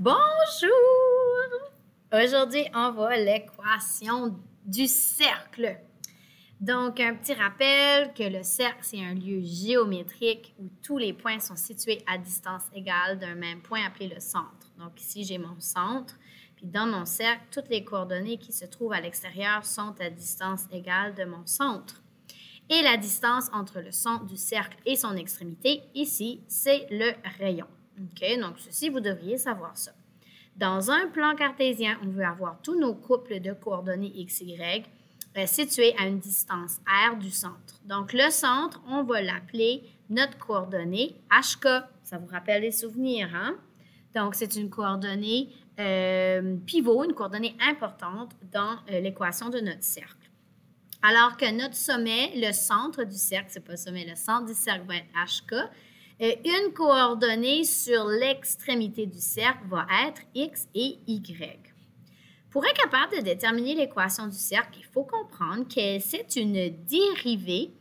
Bonjour! Aujourd'hui, on voit l'équation du cercle. Donc, un petit rappel que le cercle, c'est un lieu géométrique où tous les points sont situés à distance égale d'un même point appelé le centre. Donc, ici, j'ai mon centre. Puis, dans mon cercle, toutes les coordonnées qui se trouvent à l'extérieur sont à distance égale de mon centre. Et la distance entre le centre du cercle et son extrémité, ici, c'est le rayon. OK? Donc, ceci, vous devriez savoir ça. Dans un plan cartésien, on veut avoir tous nos couples de coordonnées x, y situés à une distance r du centre. Donc, le centre, on va l'appeler notre coordonnée HK. Ça vous rappelle les souvenirs, hein? Donc, c'est une coordonnée pivot, une coordonnée importante dans l'équation de notre cercle. Alors que notre sommet, le centre du cercle, c'est pas le sommet, le centre du cercle va être HK. Une coordonnée sur l'extrémité du cercle va être x et y. Pour être capable de déterminer l'équation du cercle, il faut comprendre que c'est une dérivée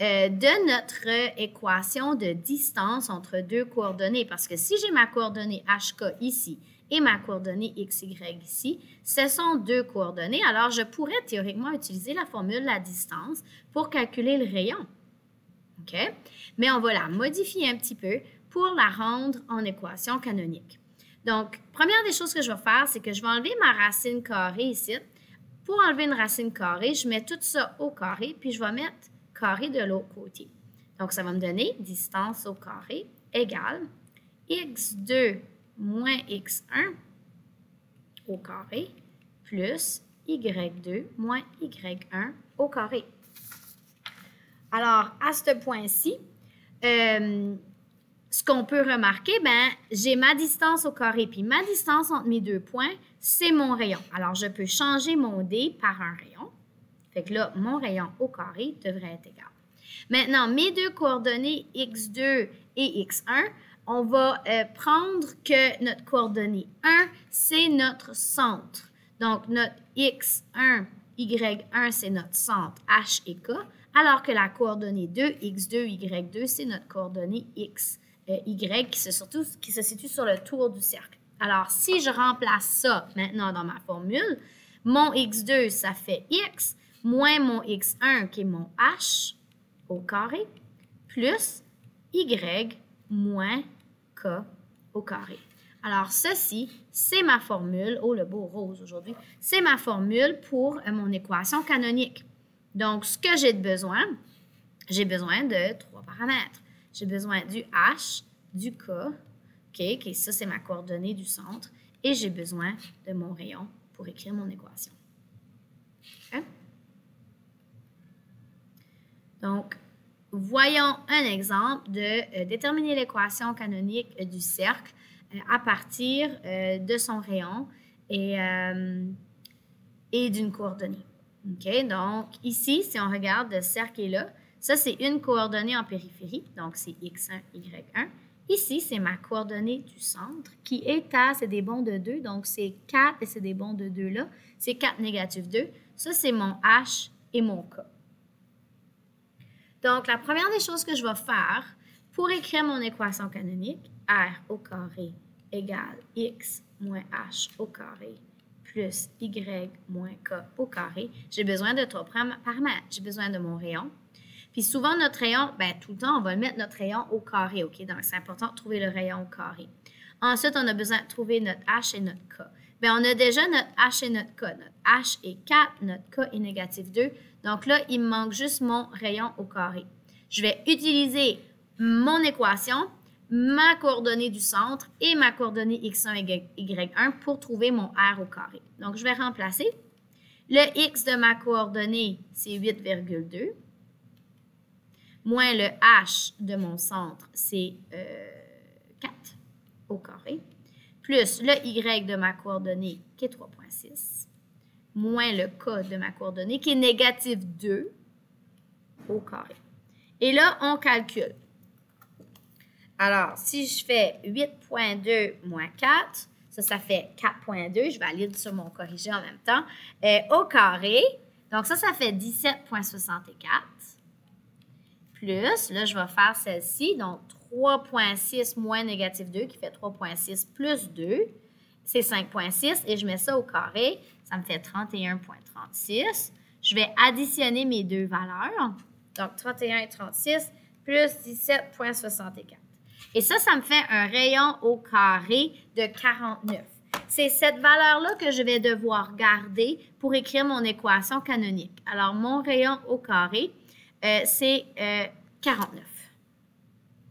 de notre équation de distance entre deux coordonnées. Parce que si j'ai ma coordonnée HK ici et ma coordonnée XY ici, ce sont deux coordonnées. Alors, je pourrais théoriquement utiliser la formule de la distance pour calculer le rayon. OK? Mais on va la modifier un petit peu pour la rendre en équation canonique. Donc, première des choses que je vais faire, c'est que je vais enlever ma racine carrée ici. Pour enlever une racine carrée, je mets tout ça au carré, puis je vais mettre carré de l'autre côté. Donc, ça va me donner distance au carré égale x2 moins x1 au carré plus y2 moins y1 au carré. Alors, à ce point-ci, ce qu'on peut remarquer, j'ai ma distance au carré, puis ma distance entre mes deux points, c'est mon rayon. Alors, je peux changer mon D par un rayon. Fait que là, mon rayon au carré devrait être égal. Maintenant, mes deux coordonnées x2 et x1, on va prendre que notre coordonnée 1, c'est notre centre. Donc, notre x1, y1, c'est notre centre h et k, alors que la coordonnée 2, x2, y2, c'est notre coordonnée x, y, qui se situe sur le tour du cercle. Alors, si je remplace ça maintenant dans ma formule, mon x2, ça fait x, moins mon x1, qui est mon h au carré, plus y moins k au carré. Alors, ceci, c'est ma formule, oh le beau rose aujourd'hui, c'est ma formule pour mon équation canonique. Donc, ce que j'ai besoin de trois paramètres. J'ai besoin du h, du k, OK, ça c'est ma coordonnée du centre, et j'ai besoin de mon rayon pour écrire mon équation. Okay? Donc, voyons un exemple de déterminer l'équation canonique du cercle à partir de son rayon et d'une coordonnée. OK? Donc, ici, si on regarde le cercle est là, ça, c'est une coordonnée en périphérie, donc c'est x1, y1. Ici, c'est ma coordonnée du centre qui est à, c'est des bonds de 2, donc c'est 4 et c'est des bonds de 2 là. C'est 4 négatif 2. Ça, c'est mon h et mon k. Donc, la première des choses que je vais faire pour écrire mon équation canonique, r au carré égale x moins h au carré plus y moins k au carré, j'ai besoin de trois paramètres. J'ai besoin de mon rayon. Puis souvent, notre rayon, tout le temps, on va mettre notre rayon au carré, OK? Donc, c'est important de trouver le rayon au carré. Ensuite, on a besoin de trouver notre h et notre k. Bien, on a déjà notre h et notre k. Notre h est 4, notre k est négatif 2. Donc là, il me manque juste mon rayon au carré. Je vais utiliser mon équation, ma coordonnée du centre et ma coordonnée x1 et y1 pour trouver mon r au carré. Donc, je vais remplacer. Le x de ma coordonnée, c'est 8,2. Moins le h de mon centre, c'est 4 au carré. Plus le y de ma coordonnée, qui est 3,6. Moins le k de ma coordonnée, qui est négatif 2 au carré. Et là, on calcule. Alors, si je fais 8,2 moins 4, ça fait 4,2. Je valide sur mon corrigé en même temps. Au carré, donc ça fait 17,64. Plus, là, je vais faire celle-ci, donc 3,6 moins négatif 2 qui fait 3,6 plus 2 c'est 5,6 et je mets ça au carré. Ça me fait 31,36. Je vais additionner mes deux valeurs. Donc, 31 et 36 plus 17,64. Et ça me fait un rayon au carré de 49. C'est cette valeur-là que je vais devoir garder pour écrire mon équation canonique. Alors, mon rayon au carré, c'est 49.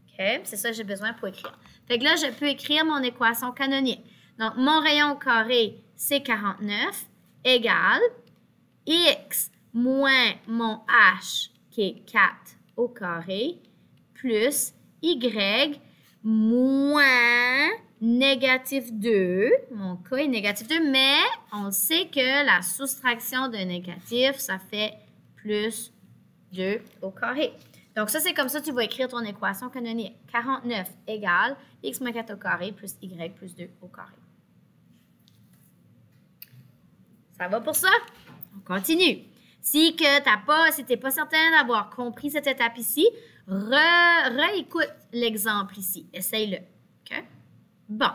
OK? C'est ça que j'ai besoin pour écrire. Fait que là, je peux écrire mon équation canonique. Donc, mon rayon au carré, c'est 49 égale x moins mon h, qui est 4 au carré, plus y moins négatif 2. Mon cas est négatif 2, mais on sait que la soustraction de négatif, ça fait plus 2 au carré. Donc, ça, c'est comme ça que tu vas écrire ton équation canonique. 49 égale x moins 4 au carré plus y plus 2 au carré. Ça va pour ça? On continue. Si tu n'es pas certain d'avoir compris cette étape ici, réécoute l'exemple ici. Essaye-le. OK? Bon.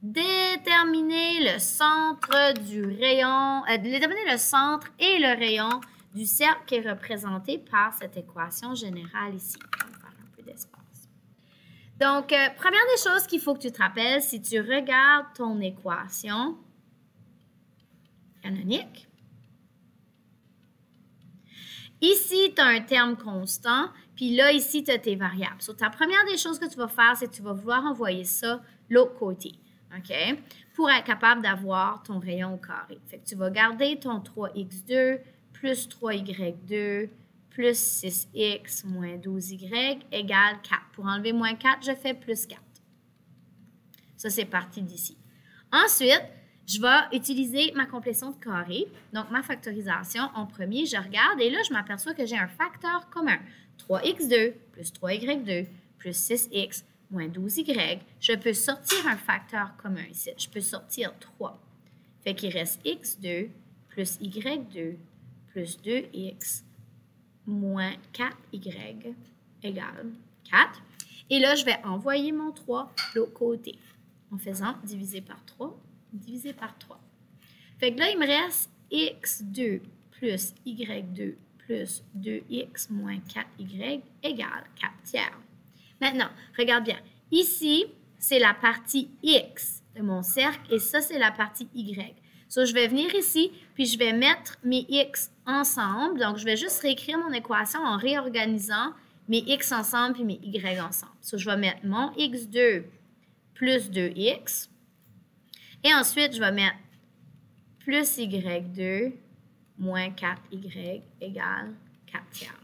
Déterminer le centre du rayon, déterminer le centre et le rayon du cercle qui est représenté par cette équation générale ici. On va faire un peu d'espace. Donc, première des choses qu'il faut que tu te rappelles, si tu regardes ton équation canonique, ici, tu as un terme constant, puis là, ici, tu as tes variables. Donc, ta première des choses que tu vas faire, c'est que tu vas vouloir envoyer ça l'autre côté, OK? Pour être capable d'avoir ton rayon au carré. Fait que tu vas garder ton 3x2 plus 3y2 plus 6x moins 12y égale 4. Pour enlever moins 4, je fais plus 4. Ça, c'est parti d'ici. Ensuite, je vais utiliser ma complétion de carré, donc ma factorisation. En premier, je regarde et là, je m'aperçois que j'ai un facteur commun. 3x2 plus 3y2 plus 6x moins 12y. Je peux sortir un facteur commun ici. Je peux sortir 3. Fait qu'il reste x2 plus y2 plus 2x moins 4y égale 4. Et là, je vais envoyer mon 3 de l'autre côté en faisant diviser par 3. Divisé par 3. Fait que là, il me reste x2 plus y2 plus 2x moins 4y égale 4 tiers. Maintenant, regarde bien. Ici, c'est la partie x de mon cercle et ça, c'est la partie y. So, je vais venir ici, puis je vais mettre mes x ensemble. Donc, je vais juste réécrire mon équation en réorganisant mes x ensemble puis mes y ensemble. So, je vais mettre mon x2 plus 2x. Et ensuite, je vais mettre plus y2 moins 4y égale 4 tiers.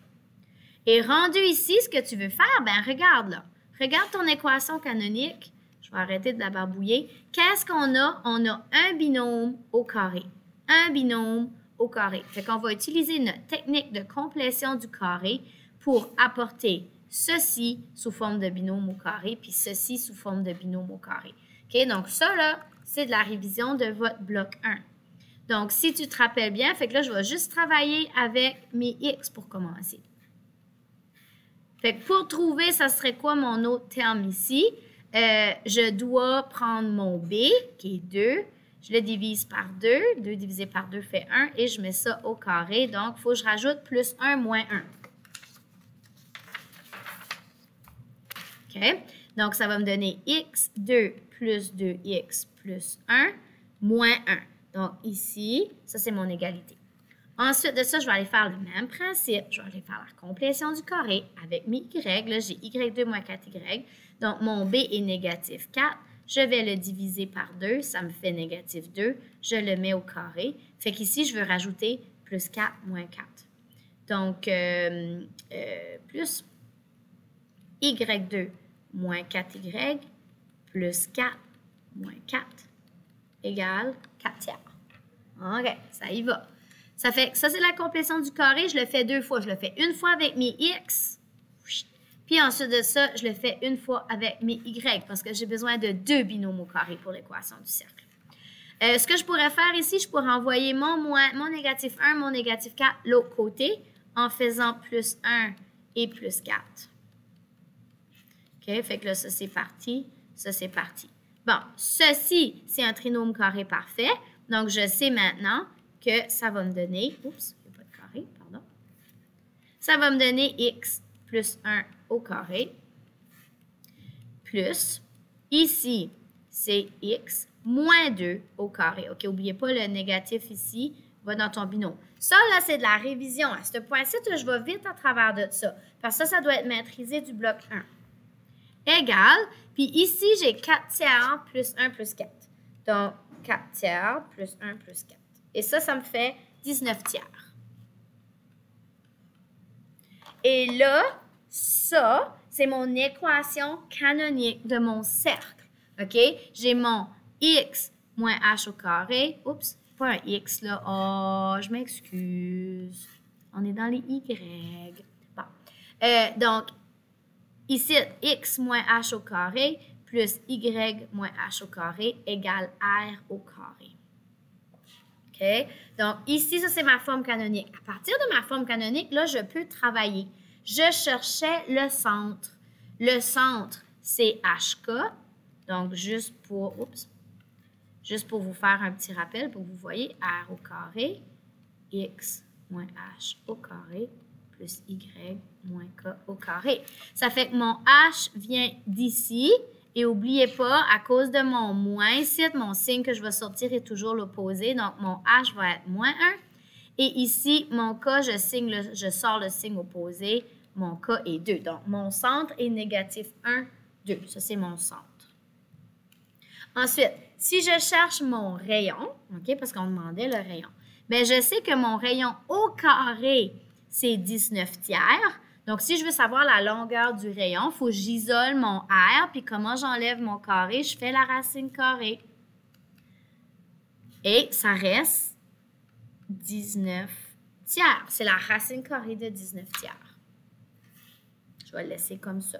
Et rendu ici, ce que tu veux faire, ben regarde là. Regarde ton équation canonique. Je vais arrêter de la barbouiller. Qu'est-ce qu'on a? On a un binôme au carré. Un binôme au carré. Fait qu'on va utiliser notre technique de complétion du carré pour apporter ceci sous forme de binôme au carré, puis ceci sous forme de binôme au carré. OK? Donc ça, là, c'est de la révision de votre bloc 1. Donc, si tu te rappelles bien, fait que là, je vais juste travailler avec mes x pour commencer. Fait que pour trouver, ça serait quoi mon autre terme ici? Je dois prendre mon b, qui est 2. Je le divise par 2. 2 divisé par 2 fait 1. Et je mets ça au carré. Donc, il faut que je rajoute plus 1 moins 1. OK? Donc, ça va me donner x2 plus 2x plus 1 moins 1. Donc, ici, ça, c'est mon égalité. Ensuite de ça, je vais aller faire le même principe. Je vais aller faire la complétion du carré avec mes y. Là, j'ai y2 moins 4y. Donc, mon b est négatif 4. Je vais le diviser par 2. Ça me fait négatif 2. Je le mets au carré. Fait qu'ici, je veux rajouter plus 4 moins 4. Donc, plus y2 moins 4y plus 4 moins 4 égale 4 tiers. OK, ça y va. Ça fait que ça, c'est la complétion du carré. Je le fais 2 fois. Je le fais une fois avec mes x. Puis ensuite de ça, je le fais une fois avec mes y parce que j'ai besoin de 2 binômes au carré pour l'équation du cercle. Ce que je pourrais faire ici, je pourrais envoyer mon négatif 1, mon négatif 4 l'autre côté en faisant plus 1 et plus 4. OK, fait que là, ça, c'est parti. Ça, c'est parti. Bon, ceci, c'est un trinôme carré parfait. Donc, je sais maintenant que ça va me donner, oups, il n'y a pas de carré, pardon. Ça va me donner x plus 1 au carré, plus, ici, c'est x moins 2 au carré. OK, n'oubliez pas le négatif ici, va dans ton binôme. Ça, là, c'est de la révision. À ce point-ci, je vais vite à travers de ça. Parce que ça doit être maîtrisé du bloc 1. Égal, puis ici, j'ai 4 tiers plus 1 plus 4. Donc, 4 tiers plus 1 plus 4. Et ça me fait 19 tiers. Et là, ça, c'est mon équation canonique de mon cercle. OK? J'ai mon x moins h au carré. Oups, pas un x là. Oh, je m'excuse. On est dans les y. Bon. Donc, ici, x moins h au carré plus y moins h au carré égale r au carré. OK? Donc, ici, ça, c'est ma forme canonique. À partir de ma forme canonique, là, je peux travailler. Je cherchais le centre. Le centre, c'est HK. Donc, juste pour vous faire un petit rappel, pour que vous voyez, R au carré, X moins H au carré, plus Y moins K au carré. Ça fait que mon H vient d'ici. Et n'oubliez pas, à cause de mon moins ici, mon signe que je vais sortir est toujours l'opposé. Donc, mon H va être moins 1. Et ici, mon K, je sors le signe opposé. Mon K est 2. Donc, mon centre est négatif 1, 2. Ça, c'est mon centre. Ensuite, si je cherche mon rayon, OK, parce qu'on demandait le rayon, bien, je sais que mon rayon au carré, c'est 19 tiers. Donc, si je veux savoir la longueur du rayon, il faut que j'isole mon R. Puis, comment j'enlève mon carré? Je fais la racine carrée. Et ça reste 19 tiers. C'est la racine carrée de 19 tiers. Je vais le laisser comme ça.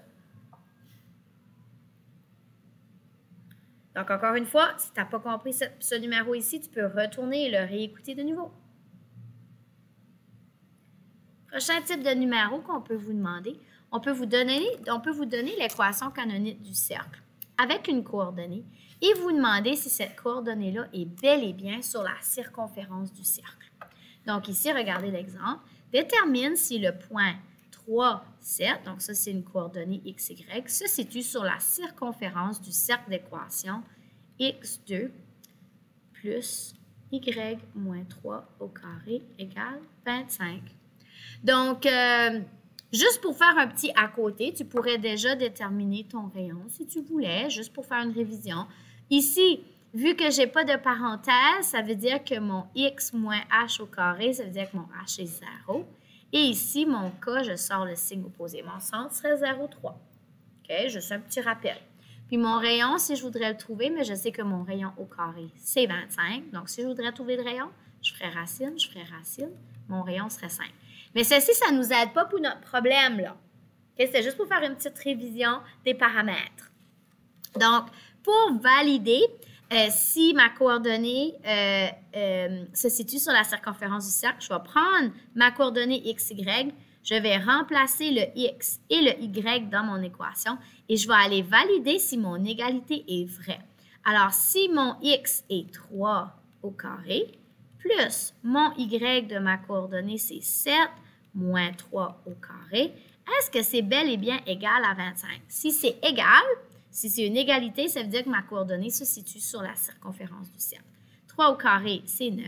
Donc, encore une fois, si tu n'as pas compris ce numéro ici, tu peux retourner et le réécouter de nouveau. Prochain type de numéro qu'on peut vous demander, on peut vous donner l'équation canonique du cercle avec une coordonnée et vous demander si cette coordonnée-là est bel et bien sur la circonférence du cercle. Donc ici, regardez l'exemple. Détermine si le point 3, 7, donc ça c'est une coordonnée xy, se situe sur la circonférence du cercle d'équation x2 plus y moins 3 au carré égale 25. Donc, juste pour faire un petit à côté, tu pourrais déjà déterminer ton rayon si tu voulais, juste pour faire une révision. Ici, vu que je n'ai pas de parenthèse, ça veut dire que mon x moins h au carré, ça veut dire que mon h est 0. Et ici, mon k, je sors le signe opposé. Mon centre serait 0,3. OK? Juste un petit rappel. Puis mon rayon, si je voudrais le trouver, mais je sais que mon rayon au carré, c'est 25. Donc, si je voudrais trouver le rayon, je ferais racine, mon rayon serait 5. Mais ceci, ça ne nous aide pas pour notre problème, là. Okay? C'était juste pour faire une petite révision des paramètres. Donc, pour valider si ma coordonnée se situe sur la circonférence du cercle, je vais prendre ma coordonnée XY, je vais remplacer le X et le Y dans mon équation et je vais aller valider si mon égalité est vraie. Alors, si mon X est 3 au carré, plus mon Y de ma coordonnée, c'est 7 moins 3 au carré, est-ce que c'est bel et bien égal à 25? Si c'est égal, si c'est une égalité, ça veut dire que ma coordonnée se situe sur la circonférence du cercle. 3 au carré, c'est 9,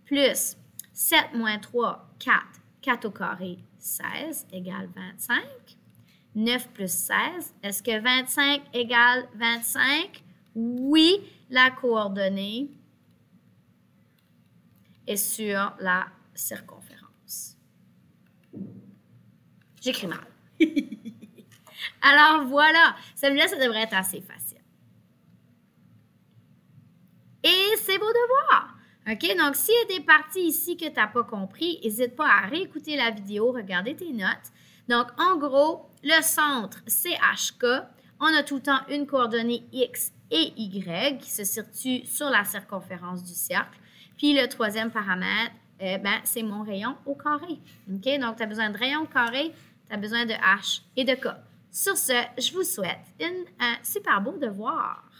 plus 7 moins 3, 4. 4 au carré, 16 égale 25. 9 plus 16, est-ce que 25 égale 25? Oui, la coordonnée est sur la circonférence. J'écris mal. Alors voilà, celui-là, ça devrait être assez facile. Et c'est vos devoirs. OK? Donc, s'il y a des parties ici que tu n'as pas compris, n'hésite pas à réécouter la vidéo, regarder tes notes. Donc, en gros, le centre, c'est HK. On a tout le temps une coordonnée X et Y qui se situe sur la circonférence du cercle. Puis, le troisième paramètre, c'est mon rayon au carré. OK? Donc, tu as besoin de rayon au carré, tu as besoin de H et de K. Sur ce, je vous souhaite un super beau devoir.